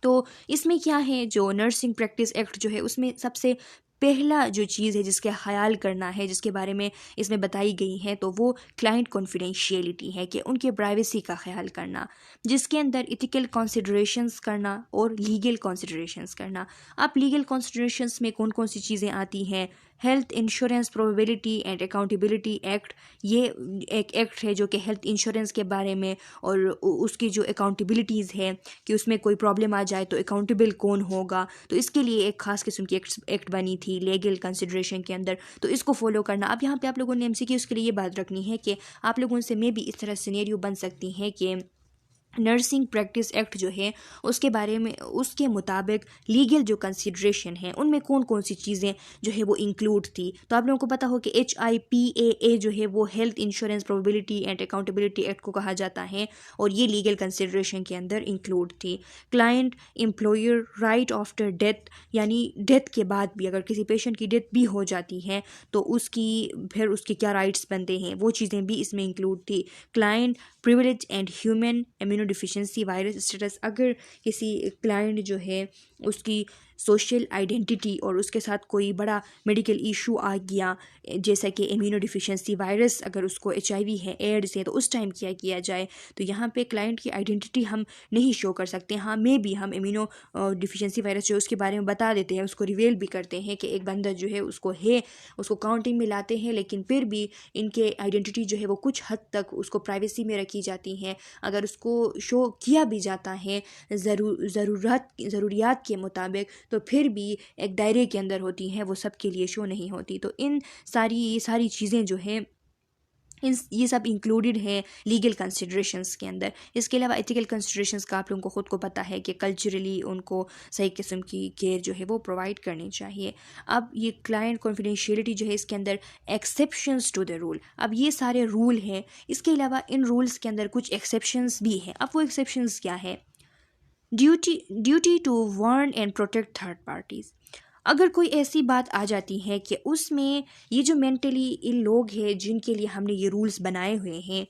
तो इसमें क्या है, जो नर्सिंग प्रैक्टिस एक्ट जो है उसमें सबसे पहला जो चीज़ है जिसके ख्याल करना है, जिसके बारे में इसमें बताई गई है, तो वो क्लाइंट कॉन्फिडेंशियलिटी है, कि उनके प्राइवेसी का ख्याल करना, जिसके अंदर इथिकल कंसिडरेशंस करना और लीगल कंसिडरेशंस करना। अब लीगल कंसिडरेशंस में कौन कौन सी चीज़ें आती हैं? Health insurance probability and accountability act, ये एक एक्ट है जो कि हेल्थ इंश्योरेंस के बारे में, और उसकी जो अकाउंटेबिलिटीज़ है कि उसमें कोई प्रॉब्लम आ जाए तो अकाउंटेबल कौन होगा, तो इसके लिए एक ख़ास किस्म की एक्ट बनी थी लीगल कंसिडरेशन के अंदर, तो इसको फॉलो करना। अब यहाँ पे आप लोगों ने MCQ के लिए ये बात रखनी है कि आप लोगों से में भी इस तरह सिनेरियो बन सकती हैं कि नर्सिंग प्रैक्टिस एक्ट जो है उसके बारे में, उसके मुताबिक लीगल जो कंसिडरेशन है उनमें कौन कौन सी चीज़ें जो है वो इंक्लूड थी। तो आप लोगों को पता हो कि HIPAA जो है वो health insurance probability and accountability act को कहा जाता है, और ये लीगल कंसिडरेशन के अंदर इंक्लूड थी। Client employer right after death, यानी डेथ के बाद भी अगर किसी पेशेंट की डेथ भी हो जाती है तो उसकी फिर उसके क्या राइट्स बनते हैं, वो चीज़ें भी इसमें इंक्लूड थी। Client privilege and human immunodeficiency virus status, अगर किसी क्लाइंट जो है उसकी सोशल आइडेंटिटी और उसके साथ कोई बड़ा मेडिकल इशू आ गया, जैसा कि इम्यूनोडिफिशिएंसी वायरस, अगर उसको HIV है, एड्स है, तो उस टाइम क्या किया जाए। तो यहाँ पे क्लाइंट की आइडेंटिटी हम नहीं शो कर सकते, हाँ मे भी हम इम्यूनो डिफिशिएंसी वायरस जो उसके बारे में बता देते हैं, उसको रिवील भी करते हैं कि एक बंदा जो है उसको काउंटिंग में लाते हैं, लेकिन फिर भी इनके आइडेंटिटी जो है वो कुछ हद तक उसको प्राइवेसी में रखी जाती हैं। अगर उसको शो किया भी जाता है ज़रूरियात के मुताबिक, तो फिर भी एक दायरे के अंदर होती हैं, वो सब के लिए शो नहीं होती। तो ये सारी चीज़ें जो हैं ये सब इंक्लूडेड हैं लीगल कंसिडरेशंस के अंदर। इसके अलावा एथिकल कंसिडरेशंस का आप लोगों को ख़ुद को पता है कि कल्चरली उनको सही किस्म की केयर जो है वो प्रोवाइड करनी चाहिए। अब ये क्लाइंट कॉन्फिडेंशियलिटी जो है इसके अंदर एक्सेप्शंस टू द रूल, अब ये सारे रूल हैं, इसके अलावा इन रूल्स के अंदर कुछ एक्सेप्शंस भी हैं। अब वो एक्सेप्शंस क्या है? Duty to warn and protect third parties, अगर कोई ऐसी बात आ जाती है कि उसमें ये जो मेंटली इन लोग हैं जिनके लिए हमने ये रूल्स बनाए हुए हैं,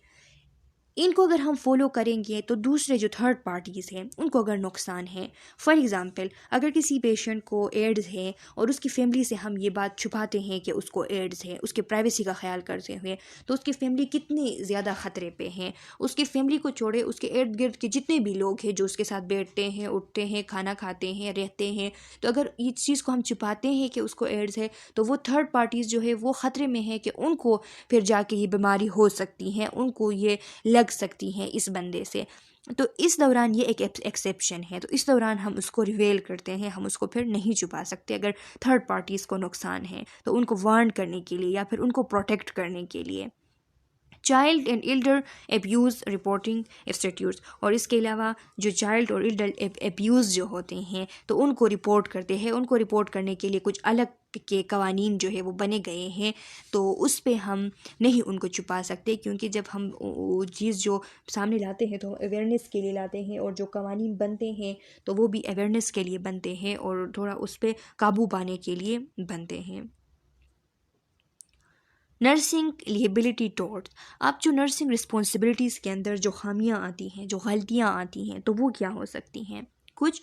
इनको अगर हम फॉलो करेंगे तो दूसरे जो थर्ड पार्टीज़ हैं उनको अगर नुकसान है। फॉर एग्ज़ाम्पल, अगर किसी पेशेंट को एड्स है और उसकी फैमिली से हम ये बात छुपाते हैं कि उसको एड्स है, उसके प्राइवेसी का ख्याल करते हुए, तो उसकी फैमिली कितनी ज़्यादा ख़तरे पे हैं। उसकी फैमिली को छोड़े, उसके इर्द गिर्द के जितने भी लोग हैं जो उसके साथ बैठते हैं, उठते हैं, खाना खाते हैं, रहते हैं, तो अगर इस चीज़ को हम छुपाते हैं कि उसको एड्स है, तो वो थर्ड पार्टीज़ जो है वो ख़तरे में है कि उनको फिर जाके ये बीमारी हो सकती है, उनको ये लग लग सकती हैं इस बंदे से, तो इस दौरान ये एक एक्सेप्शन है। तो इस दौरान हम उसको रिवेल करते हैं, हम उसको फिर नहीं छुपा सकते। अगर थर्ड पार्टीज़ को नुकसान है तो उनको वार्न करने के लिए या फिर उनको प्रोटेक्ट करने के लिए। Child and Elder abuse reporting institutes, और इसके अलावा जो चाइल्ड और एल्डर एब्यूज़ जो होते हैं तो उनको रिपोर्ट करते हैं। उनको रिपोर्ट करने के लिए कुछ अलग के कवानीन जो है वो बने गए हैं, तो उस पे हम नहीं उनको छुपा सकते, क्योंकि जब हम वो चीज़ जो सामने लाते हैं तो हम अवेयरनेस के लिए लाते हैं, और जो कवानीन बनते हैं तो वो भी अवेयरनेस के लिए बनते हैं और थोड़ा उस पर काबू पाने के लिए बनते हैं। नर्सिंग लिएबिलिटी टॉर्ट, आप जो नर्सिंग रिस्पॉन्सिबिलिटीज़ के अंदर जो खामियां आती हैं, जो गलतियां आती हैं, तो वो क्या हो सकती हैं? कुछ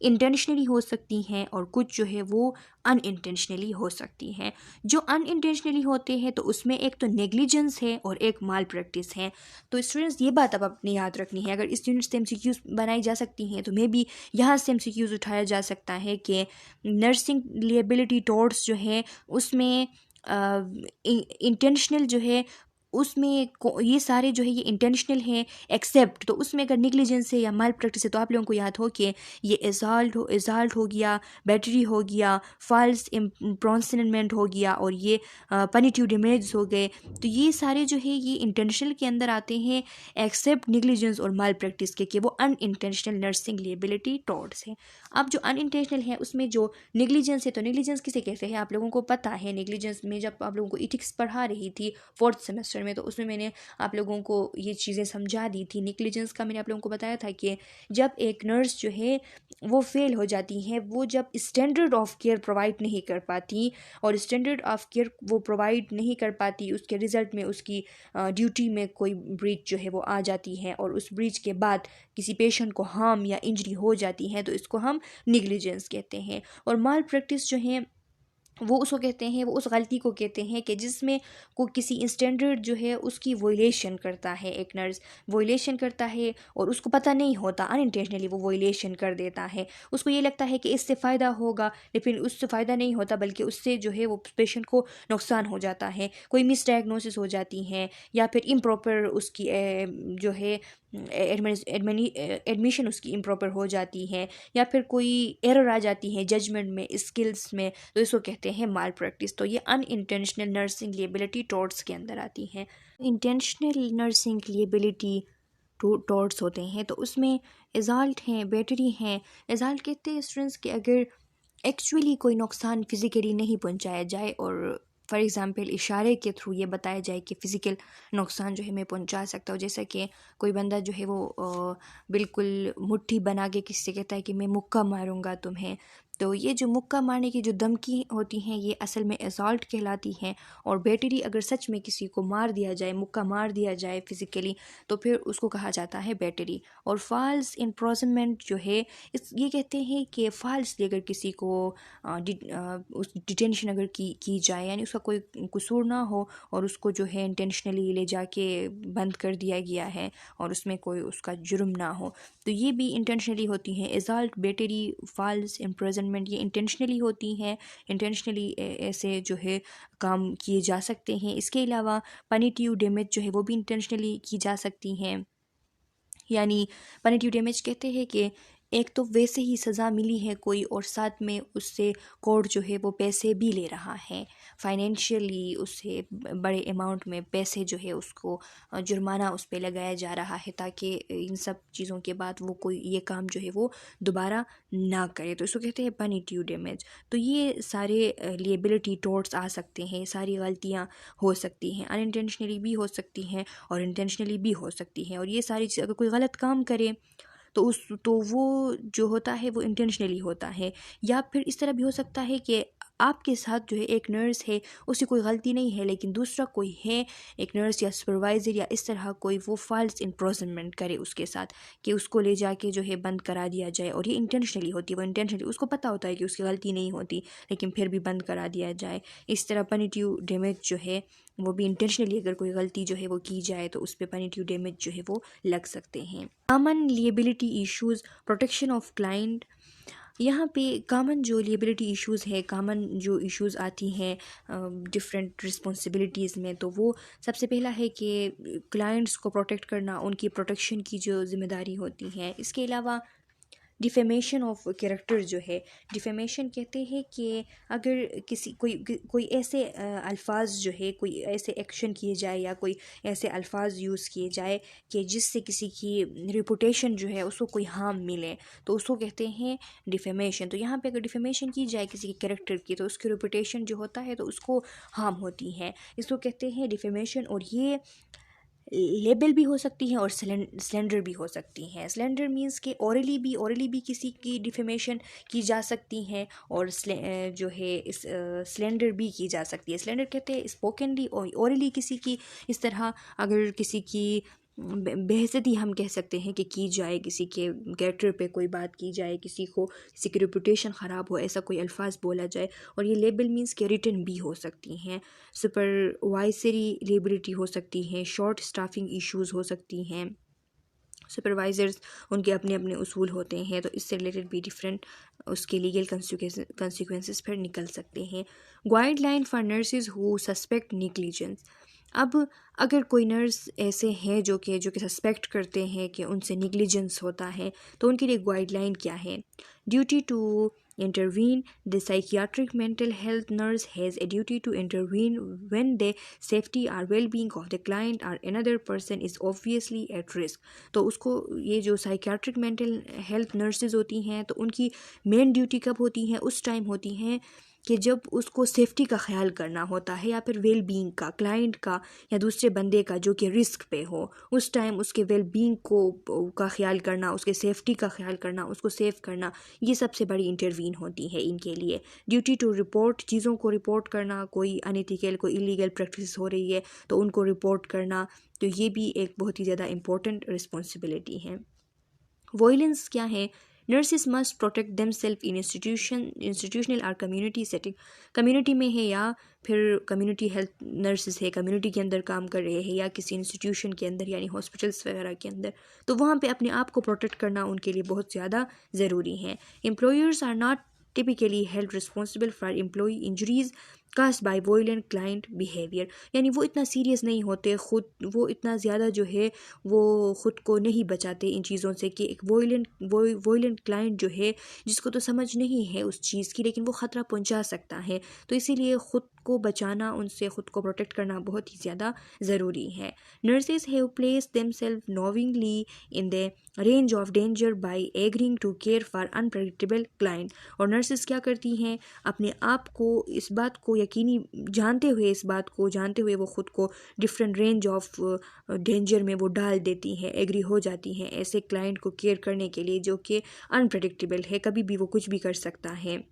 इंटेंशनली हो सकती हैं और कुछ जो है वो अनइंटेंशनली हो सकती हैं। जो अनइंटेंशनली होते हैं तो उसमें एक तो नेग्लिजेंस है और एक माल प्रैक्टिस है। तो स्टूडेंट्स ये बात अब अपने याद रखनी है। अगर इस यूनिट से MCQs बनाई जा सकती हैं तो मे बी यहाँ से MCQs उठाया जा सकता है कि नर्सिंग लिएबिलिटी टॉर्ट्स जो है उसमें इंटेंशनल जो है उसमें ये सारे जो है ये इंटेंशनल है, एक्सेप्ट तो उसमें अगर निग्लिजेंस है या माल प्रैक्टिस है तो आप लोगों को याद हो कि ये एजाल्ट हो गया, बैटरी हो गया, फॉल्स इम्प्रोंसनमेंट हो गया और ये पनिटिव डैमेज हो गए। तो ये सारे जो है ये इंटेंशनल के अंदर आते हैं, एक्सेप्ट निग्लिजेंस और माल प्रैक्टिस के, कि वो अनइंटेंशनल नर्सिंग लिएबिलिटी टॉर्ट्स है। अब जो अनइंटेंशनल है उसमें जो निग्लिजेंस है, तो निग्लिजेंस किसे कहते हैं आप लोगों को पता है। निग्लिजेंस में जब आप लोगों को इथिक्स पढ़ा रही थी 4th सेमेस्टर में, तो उसमें मैंने आप लोगों को ये चीज़ें समझा दी थी। निग्लिजेंस का मैंने आप लोगों को बताया था कि जब एक नर्स जो है वो फेल हो जाती है, वो जब स्टैंडर्ड ऑफ केयर प्रोवाइड नहीं कर पाती, और स्टैंडर्ड ऑफ केयर वो प्रोवाइड नहीं कर पाती, उसके रिज़ल्ट में उसकी ड्यूटी में कोई ब्रीच जो है वो आ जाती है, और उस ब्रीच के बाद किसी पेशेंट को हार्म या इंजरी हो जाती है, तो इसको हम निग्लिजेंस कहते हैं। और माल प्रैक्टिस जो है वो उसको कहते हैं, वो उस गलती को कहते हैं कि जिसमें को किसी स्टैंडर्ड जो है उसकी वोलेशन करता है, एक नर्स वोलेशन करता है और उसको पता नहीं होता, अनइंटेंशनली वो वोलेशन कर देता है। उसको ये लगता है कि इससे फ़ायदा होगा, लेकिन उससे फ़ायदा नहीं होता, बल्कि उससे जो है वो पेशेंट को नुकसान हो जाता है। कोई मिसडायग्नोसिस हो जाती हैं, या फिर इम्प्रॉपर उसकी जो है एडमिशन उसकी इम्प्रॉपर हो जाती है, या फिर कोई एरर आ जाती है जजमेंट में, स्किल्स में, तो इसको कहते हैं माल प्रैक्टिस। तो ये अनइंटेंशनल नर्सिंग लिएबिलिटी टॉर्ट्स के अंदर आती हैं। इंटेंशनल नर्सिंग लिएबिलिटी टॉर्ट्स होते हैं तो उसमें एजाल्ट हैं, बैटरी हैं। एजाल्ट कहते हैं स्टूडेंट्स कि अगर एक्चुअली कोई नुकसान फिज़िकली नहीं पहुंचाया जाए, और फॉर एग्ज़ाम्पल इशारे के थ्रू ये बताया जाए कि फ़िज़िकल नुकसान जो है मैं पहुंचा सकता हूँ। जैसा कि कोई बंदा जो है वो बिल्कुल मुट्ठी बना के किसी से कहता है कि मैं मुक्का मारूंगा तुम्हें, तो ये जो मुक्का मारने की जो धमकी होती हैं ये असल में असॉल्ट कहलाती हैं। और बैटरी अगर सच में किसी को मार दिया जाए, मुक्का मार दिया जाए फिज़िकली, तो फिर उसको कहा जाता है बैटरी। और फॉल्स इम्प्रिजनमेंट जो है ये कहते हैं कि फॉल्सली अगर किसी को उस डिटेंशन अगर की जाए, यानी उसका कोई कसूर ना हो और उसको जो है इंटेंशनली ले जाके बंद कर दिया गया है और उसमें कोई उसका जुर्म ना हो, तो ये भी इंटेंशनली होती हैं। एजाल्ट, बैटरी, फॉल्स इम्प्रिजनमेंट ये इंटेंशनली होती हैं। इंटेंशनली ऐसे जो है काम किए जा सकते हैं। इसके अलावा पनिटिव डैमेज जो है वो भी इंटेंशनली की जा सकती हैं। यानी पनिटिव डैमेज कहते हैं कि एक तो वैसे ही सज़ा मिली है कोई, और साथ में उससे कोर्ट जो है वो पैसे भी ले रहा है, फाइनेंशियली उससे बड़े अमाउंट में पैसे जो है उसको जुर्माना उस पर लगाया जा रहा है, ताकि इन सब चीज़ों के बाद वो कोई ये काम जो है वो दोबारा ना करे, तो इसको कहते हैं पनिटिव डैमेज। तो ये सारे लिएबिलिटी टॉर्ट्स आ सकते हैं, सारी गलतियाँ हो सकती हैं, अनइंटेंशनली भी हो सकती हैं और इंटेंशनली भी हो सकती हैं। और ये सारी चीज़ अगर कोई गलत काम करे तो वो जो होता है वो इंटेंशनली होता है। या फिर इस तरह भी हो सकता है कि आपके साथ जो है एक नर्स है, उसकी कोई गलती नहीं है, लेकिन दूसरा कोई है, एक नर्स या सुपरवाइज़र या इस तरह कोई, वो फॉल्स इम्प्रिजनमेंट करे उसके साथ, कि उसको ले जाके जो है बंद करा दिया जाए, और ये इंटेंशनली होती है। वो इंटेंशनली उसको पता होता है कि उसकी गलती नहीं होती, लेकिन फिर भी बंद करा दिया जाए। इस तरह पनिटिव डैमेज जो है वो भी इंटेंशनली अगर कोई गलती जो है वो की जाए तो उस पर पनिटिव डैमेज जो है वो लग सकते हैं। Common liability issues, protection of client, यहाँ पे कामन जो लिएबिलिटी इश्यूज़ है, कामन जो इश्यूज़ आती हैं डिफरेंट रिस्पॉन्सिबिलिटीज़ में, तो वो सबसे पहला है कि क्लाइंट्स को प्रोटेक्ट करना, उनकी प्रोटेक्शन की जो ज़िम्मेदारी होती है। इसके अलावा डिफेमेशन ऑफ कैरेक्टर जो है, डिफेमेशन कहते हैं कि अगर किसी कोई ऐसे अल्फाज जो है, कोई ऐसे एक्शन किए जाए या कोई ऐसे अल्फाज यूज़ किए जाए कि जिससे किसी की रिपुटेशन जो है उसको कोई हार्म मिले, तो उसको कहते हैं डिफेमेशन। तो यहाँ पे अगर डिफेमेशन की जाए किसी के कैरेक्टर की, तो उसकी रिपुटेशन जो होता है तो उसको हार्म होती है, इसको कहते हैं डिफेमेशन। और ये लेबल भी हो सकती हैं और स्लेंडर भी हो सकती हैं। स्लेंडर मींस कि ओरली भी किसी की डिफेमेशन की जा सकती हैं, और जो है इस स्लेंडर भी की जा सकती है। स्लेंडर कहते हैं स्पोकनली और ओरली किसी की इस तरह अगर किसी की बेइज्जती हम कह सकते हैं कि की जाए, किसी के कैरेक्टर पे कोई बात की जाए, किसी की रेपुटेशन ख़राब हो, ऐसा कोई अल्फाज बोला जाए। और ये लेबल मींस के रिटन भी हो सकती हैं, सुपरवाइजरी लेबिलिटी हो सकती हैं, शॉर्ट स्टाफिंग इश्यूज़ हो सकती हैं। सुपरवाइज़र्स उनके अपने अपने उसूल होते हैं, तो इससे रिलेटेड भी डिफरेंट उसके लीगल कंसिक्वेंसेस फिर निकल सकते हैं। Guideline for nurses who suspect negligence. अब अगर कोई नर्स ऐसे हैं जो कि सस्पेक्ट करते हैं कि उनसे निग्लिजेंस होता है, तो उनके लिए गाइडलाइन क्या है? Duty to intervene. The psychiatric mental health nurse has a duty to intervene when the safety or well-being of the client or another person is obviously at risk. तो उसको ये जो साइकियाट्रिक मेंटल हेल्थ नर्सेज होती हैं, तो उनकी main duty कब होती हैं? उस टाइम होती हैं कि जब उसको सेफ्टी का ख्याल करना होता है, या फिर वेल बीइंग का, क्लाइंट का या दूसरे बंदे का जो कि रिस्क पे हो, उस टाइम उसके वेल बीइंग का ख्याल करना, उसके सेफ्टी का ख्याल करना, उसको सेव करना, ये सबसे बड़ी इंटरवीन होती है इनके लिए। ड्यूटी टू रिपोर्ट, चीज़ों को रिपोर्ट करना, कोई अनएथिकल कोई इलीगल प्रैक्टिस हो रही है तो उनको रिपोर्ट करना, तो ये भी एक बहुत ही ज़्यादा इंपॉर्टेंट रिस्पॉन्सिबिलिटी है। वॉयलेंस क्या है? Nurses must protect them self in institutional और कम्युनिटी सेटिंग। कम्युनिटी में है या फिर कम्युनिटी हेल्थ नर्सेज है, कम्युनिटी के अंदर काम कर रहे हैं या किसी इंस्टीट्यूशन के अंदर यानी हॉस्पिटल्स वगैरह के अंदर, तो वहाँ पे अपने आप को प्रोटेक्ट करना उनके लिए बहुत ज़्यादा ज़रूरी है। Employers are not typically held responsible for employee injuries caused by violent client behavior। यानी वो इतना सीरियस नहीं होते खुद, वो इतना ज़्यादा जो है वो ख़ुद को नहीं बचाते इन चीज़ों से कि एक वॉयलेंट क्लाइंट जो है जिसको तो समझ नहीं है उस चीज़ की, लेकिन वो ख़तरा पहुंचा सकता है, तो इसीलिए ख़ुद को बचाना, उनसे ख़ुद को प्रोटेक्ट करना बहुत ही ज़्यादा ज़रूरी है। Nurses have placed themselves knowingly in the range of danger by agreeing to care for unpredictable client. और नर्सेज क्या करती हैं? अपने आप को इस बात को यकीनी जानते हुए वो ख़ुद को डिफरेंट रेंज ऑफ डेंजर में वो डाल देती हैं, एग्री हो जाती हैं ऐसे क्लाइंट को केयर करने के लिए जो कि अनप्रेडिक्टेबल है, कभी भी वो कुछ भी कर सकता है।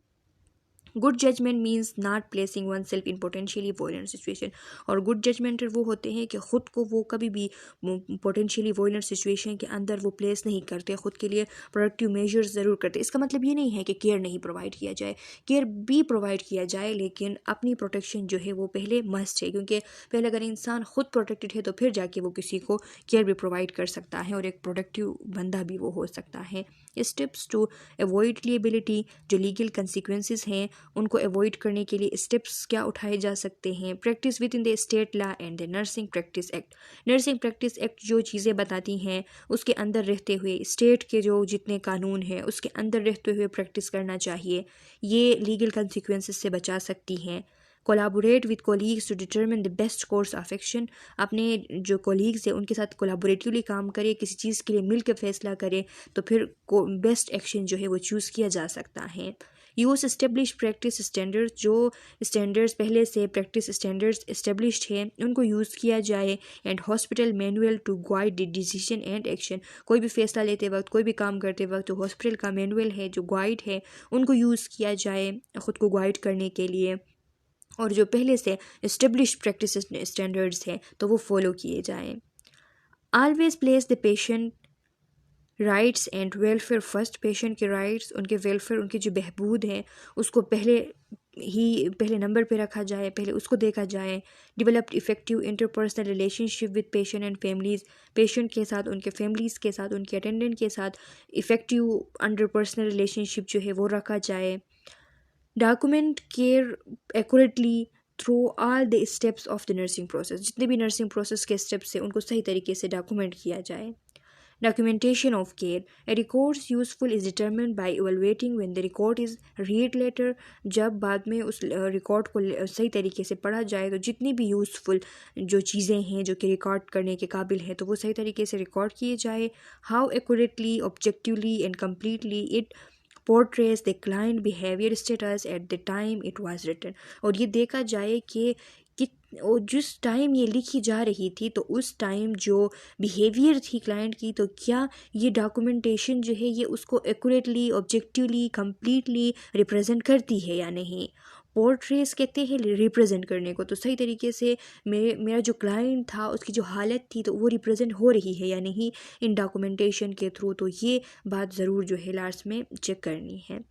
Good judgement means not placing one self in potentially violent situation. और गुड जजमेंटर वो होते हैं कि ख़ुद को वो कभी भी पोटेंशियली वॉयलेंट सिचुएशन के अंदर वो प्लेस नहीं करते, ख़ुद के लिए प्रोडक्टिव मेजर्स ज़रूर करते। इसका मतलब ये नहीं है कि केयर नहीं प्रोवाइड किया जाए, केयर भी प्रोवाइड किया जाए, लेकिन अपनी प्रोटेक्शन जो है वो पहले मस्ट है, क्योंकि पहले अगर इंसान खुद प्रोटेक्टेड है तो फिर जाके वो किसी को केयर भी प्रोवाइड कर सकता है और एक प्रोडक्टिव बंदा भी वो हो सकता है। स्टेप्स टू अवॉइड लिएबिलिटी, जो लीगल कंसिक्वेंसेस हैं उनको अवॉइड करने के लिए स्टेप्स क्या उठाए जा सकते हैं? Practice with in the state law and the nursing practice act. Nursing practice act जो चीज़ें बताती हैं उसके अंदर रहते हुए, स्टेट के जो जितने कानून हैं उसके अंदर रहते हुए प्रैक्टिस करना चाहिए, ये लीगल कंसिक्वेंसेस से बचा सकती हैं। Collaborate with colleagues to determine the best course of action. अपने जो कोलीग्स हैं उनके साथ कोलाबोरेटिवली काम करे, किसी चीज़ के लिए मिल के फैसला करे, तो फिर बेस्ट एक्शन जो है वो चूज़ किया जा सकता है। यूज़ इस्टेब्लिश प्रैक्टिस स्टैंडर्ड्स, जो स्टैंडर्ड्स पहले से प्रैक्टिस स्टैंडर्ड्स इस्टेब्लिश्ड है उनको यूज़ किया जाए। And hospital manual to guide the decision and action. कोई भी फैसला लेते वक्त, कोई भी काम करते वक्त जो हॉस्पिटल का मैनुअल है, जो गाइड है, उनको यूज़ किया जाए ख़ुद को गाइड करने के लिए। और जो पहले से इस्टेब्लिश प्रैक्टिस स्टैंडर्ड्स हैं तो वो फॉलो किए जाएं। Always place the patient rights and welfare first. Patient के राइट्स, उनके वेलफेयर, उनकी जो बहबूद है उसको पहले ही पहले नंबर पे रखा जाए, पहले उसको देखा जाए। Developed effective interpersonal relationship with patient and families, patient के साथ, उनके फैमिलीज़ के साथ, उनके अटेंडेंट के साथ इफ़ेक्टिव अंडरपर्सनल रिलेशनशिप जो है वो रखा जाए। Document care accurately through all the steps of the nursing process, जितने भी नर्सिंग प्रोसेस के स्टेप्स हैं उनको सही तरीके से डॉक्यूमेंट किया जाए। Documentation of care. A record's useful is determined by evaluating when the record is read later. जब बाद में उस रिकॉर्ड को सही तरीके से पढ़ा जाए तो जितनी भी यूज़फुल जो चीज़ें हैं जो कि रिकॉर्ड करने के काबिल है तो वो सही तरीके से रिकॉर्ड किए जाए। How accurately, objectively and completely it portrays the client behavior status at the time it was written. और ये देखा जाए कि और जिस टाइम ये लिखी जा रही थी तो उस टाइम जो बिहेवियर थी क्लाइंट की, तो क्या ये डॉक्यूमेंटेशन जो है ये उसको एक्यूरेटली, ऑब्जेक्टिवली, कंप्लीटली रिप्रेजेंट करती है या नहीं। पोर्ट्रेस कहते हैं रिप्रेजेंट करने को, तो सही तरीके से मेरा जो क्लाइंट था उसकी जो हालत थी तो वो रिप्रेजेंट हो रही है या नहीं इन डॉक्यूमेंटेशन के थ्रू, तो ये बात ज़रूर जो है लास्ट में चेक करनी है।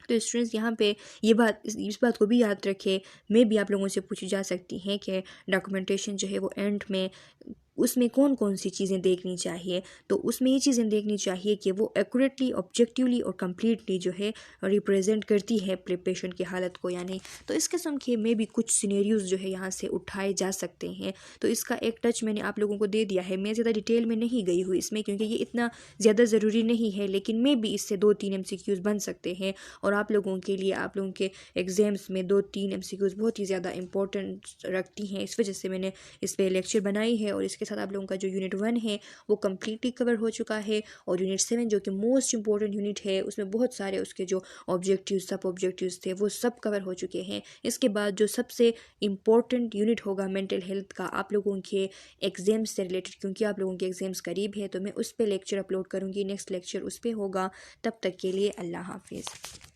तो स्टूडेंट्स यहाँ पे इस बात को भी याद रखें, मैं भी आप लोगों से पूछी जा सकती हैं कि डॉक्यूमेंटेशन जो है वो एंड में उसमें कौन कौन सी चीज़ें देखनी चाहिए। तो उसमें ये चीज़ें देखनी चाहिए कि वो एक्यूरेटली, ऑब्जेक्टिवली और कम्प्लीटली जो है रिप्रेजेंट करती है पेशेंट की हालत को या नहीं। तो इस किस्म के में भी कुछ सिनेरियोज़ जो है यहाँ से उठाए जा सकते हैं। तो इसका एक टच मैंने आप लोगों को दे दिया है। मैं ज़्यादा डिटेल में नहीं गई हुई इसमें क्योंकि ये इतना ज़्यादा ज़रूरी नहीं है, लेकिन मैं भी इससे 2-3 MCQs बन सकते हैं और आप लोगों के लिए, आप लोगों के एग्ज़ाम्स में 2-3 MCQs बहुत ही ज़्यादा इंपॉर्टेंट रखती हैं। इस वजह से मैंने इस पर लेक्चर बनाई है और इसके साथ आप लोगों का जो यूनिट 1 है वो कम्प्लीटली कवर हो चुका है और यूनिट 7 जो कि मोस्ट इंपॉर्टेंट यूनिट है उसमें बहुत सारे उसके जो ऑब्जेक्टिव्स, सब ऑब्जेक्टिव्स थे वो सब कवर हो चुके हैं। इसके बाद जो सबसे इम्पोर्टेंट यूनिट होगा मेंटल हेल्थ का आप लोगों के एग्ज़ाम्स से रिलेटेड, क्योंकि आप लोगों के एग्ज़ाम्स करीब है तो मैं उस पर लेक्चर अपलोड करूँगी, नेक्स्ट लेक्चर उस पर होगा। तब तक के लिए अल्लाह हाफिज़।